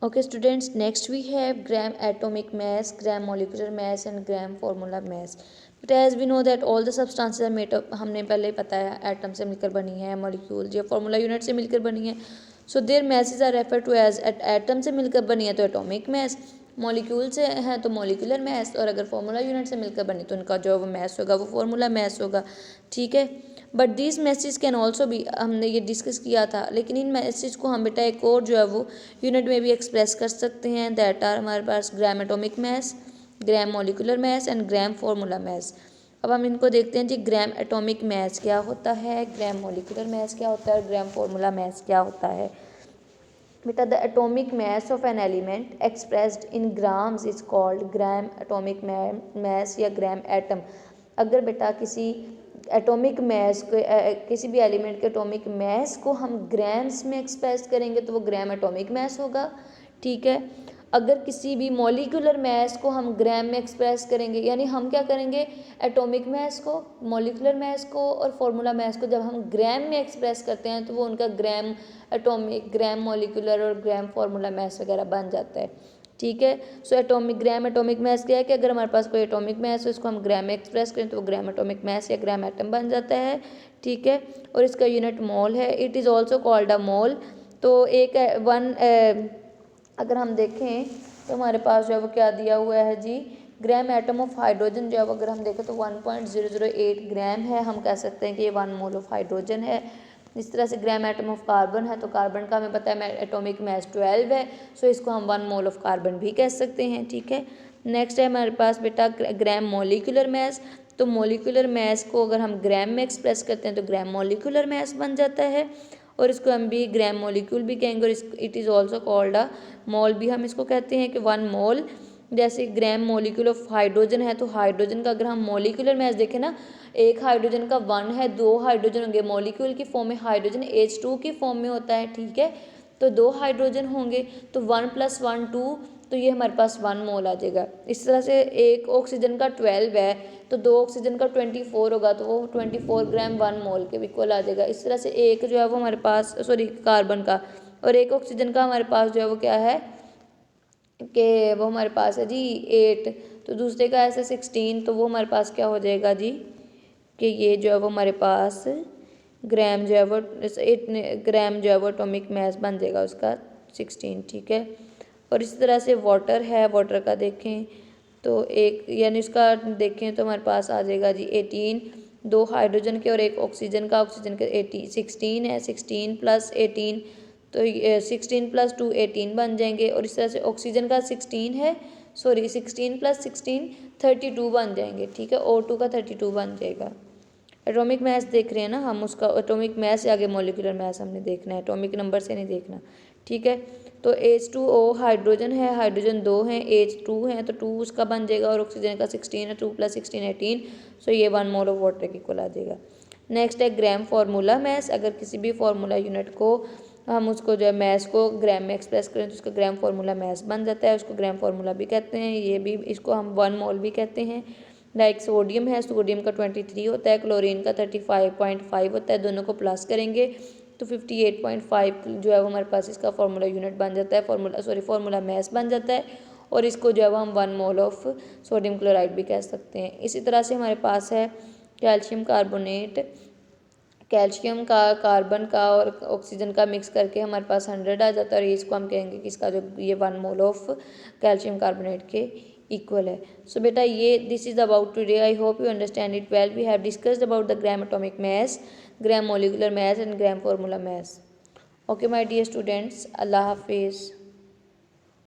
Okay students, next we have gram atomic mass, gram molecular mass and gram formula mass. But as we know that all the substances are made up, हमने पहले ही पता है atom से मिलकर बनी है, molecule या formula unit से मिलकर बनी है. So there message are refer to as atom से मिलकर बनी है तो एटॉमिक मैस, मॉलिक्यूल से है तो मॉलिकुलर मैस, और अगर फॉर्मूला यूनिट से मिलकर बनी तो उनका जो वो मैस होगा वो फॉर्मूला मैस होगा. ठीक है. But this message can also भी, हमने ये डिस्कस किया था, लेकिन इन मैसेज को हम बेटा एक और जो है वो यूनिट में भी एक्सप्रेस कर सकते हैं. दैट आर हमारे पास gram atomic mass, gram molecular mass and gram formula mass. अब हम इनको देखते हैं जी. ग्राम एटॉमिक मैस क्या होता है, ग्राम मॉलिकुलर मैस क्या होता है, ग्राम फॉर्मूला मैस क्या होता है. बेटा the atomic mass of an element expressed in grams is called gram atomic mess या ग्राम एटम. अगर बेटा किसी एटॉमिक मैस को किसी भी एलिमेंट के एटॉमिक मैस को हम ग्राम्स में एक्सप्रेस करेंगे तो वो ग्राम एटॉमिक मैस होगा. ठीक है. अगर किसी भी मॉलिकुलर मैस को हम ग्राम में एक्सप्रेस करेंगे, यानी हम क्या करेंगे, एटॉमिक मैस को, मॉलिकुलर मैस को और फॉर्मूला मैस को जब हम ग्राम में एक्सप्रेस करते हैं तो वो उनका ग्राम एटॉमिक, ग्राम मॉलिकुलर और ग्राम फॉर्मूला मैस वगैरह बन जाता है. ठीक है. सो एटॉमिक ग्राम एटॉमिक मैस क्या है कि अगर हमारे पास कोई एटॉमिक मैस है उसको हम ग्राम में एक्सप्रेस करें तो वो ग्राम एटॉमिक मैस या ग्राम एटम बन जाता है. ठीक है. और इसका यूनिट मोल है. It is also called a mole. तो एक वन अगर हम देखें तो हमारे पास जो है वो क्या दिया हुआ है जी, ग्राम एटम ऑफ हाइड्रोजन जो है अगर हम देखें तो 1.008 ग्राम है. हम कह सकते हैं कि ये 1 मोल ऑफ हाइड्रोजन है. इस तरह से ग्राम एटम ऑफ कार्बन है तो कार्बन का हमें पता है एटॉमिक मैस 12 है. सो इसको हम 1 मोल ऑफ कार्बन भी कह सकते हैं. ठीक है. नेक्स्ट है हमारे पास बेटा ग्राम मॉलिकुलर मैस. तो मॉलिकुलर मैस को अगर हम ग्राम में एक्सप्रेस करते हैं तो ग्राम मॉलिकुलर मैस बन जाता है, और इसको हम भी ग्राम मॉलिक्यूल भी कहेंगे, और it is also called a mole भी हम इसको कहते हैं कि 1 मोल. जैसे ग्राम मॉलिक्यूल ऑफ हाइड्रोजन है तो हाइड्रोजन का अगर हम मॉलिकुलर मैस देखें ना, एक हाइड्रोजन का 1 है, 2 हाइड्रोजन होंगे मॉलिक्यूल की फॉर्म में, हाइड्रोजन H2 की फॉर्म में होता है. ठीक है. तो 2 हाइड्रोजन होंगे तो 1 + 1 2, तो ये हमारे पास 1 मोल आ जाएगा. इस तरह से एक ऑक्सीजन का 12 है तो 2 ऑक्सीजन का 24 होगा तो वो 24 ग्राम 1 मोल के इक्वल आ जाएगा. इस तरह से एक जो है वो हमारे पास, सॉरी कार्बन का, और एक ऑक्सीजन का हमारे पास जो है वो क्या है कि वो हमारे पास है जी 8, तो दूसरे का ऐसे 16, तो वो हमारे पास क्या हो जाएगा जी कि ये जो है वो हमारे पास ग्राम जो है वो 8 ग्राम जो है वो एटॉमिक मैस बन जाएगा उसका 16. ठीक है. और इस तरह से वाटर है, वाटर का देखें तो एक, यानी इसका देखें तो हमारे पास आ जाएगा जी 18, 2 हाइड्रोजन के और एक ऑक्सीजन का, ऑक्सीजन के 16 है, 16 + 18, तो 16 + 2 18 बन जाएंगे. और इस तरह से ऑक्सीजन का 16 है, सॉरी 16 + 16 32 बन जाएंगे. ठीक है. O2 का 32 बन जाएगा. एटॉमिक मैस देख रहे हैं ना हम, उसका एटॉमिक मैस से आगे मॉलिकुलर मैस हमने देखना है, एटॉमिक नंबर से नहीं देखना. ठीक है. तो H2O हाइड्रोजन है, हाइड्रोजन 2 हैं, H2 हैं तो 2 उसका बन जाएगा, और ऑक्सीजन का 16 है, 2 + 16 18, सो ये 1 मोल ऑफ वाटर के इक्वल आ जाएगा. नेक्स्ट है ग्राम फार्मूला मैस. अगर किसी भी फार्मूला यूनिट को हम उसको जो है मैस को ग्राम में एक्सप्रेस करें तो उसका ग्राम फार्मूला मैस बन जाता है, उसको ग्राम फार्मूला भी कहते हैं. ये भी, इसको हम 1 मोल भी कहते हैं. लाइक सोडियम है, सोडियम का 23 होता है, क्लोरीन का 35.5 होता है. दोनों को प्लस करेंगे तो 58.5 जो है वो हमारे पास इसका फार्मूला यूनिट बन जाता है, फार्मूला मैस बन जाता है. और इसको जो है वो हम 1 मोल ऑफ सोडियम क्लोराइड भी कह सकते हैं. इसी तरह से हमारे पास है कैल्शियम कार्बोनेट. कैल्शियम का, कार्बन का और ऑक्सीजन का मिक्स करके हमारे पास 100 आ जाता है, और इसको हम कहेंगे कि इसका जो ये 1 मोल ऑफ कैल्शियम कार्बोनेट के इक्वल है. सो बेटा ये this is about today. I hope you understand it well. We have discussed about the gram atomic mass, gram molecular mass and gram formula mass. Okay my dear students, अल्लाह हाफिज़.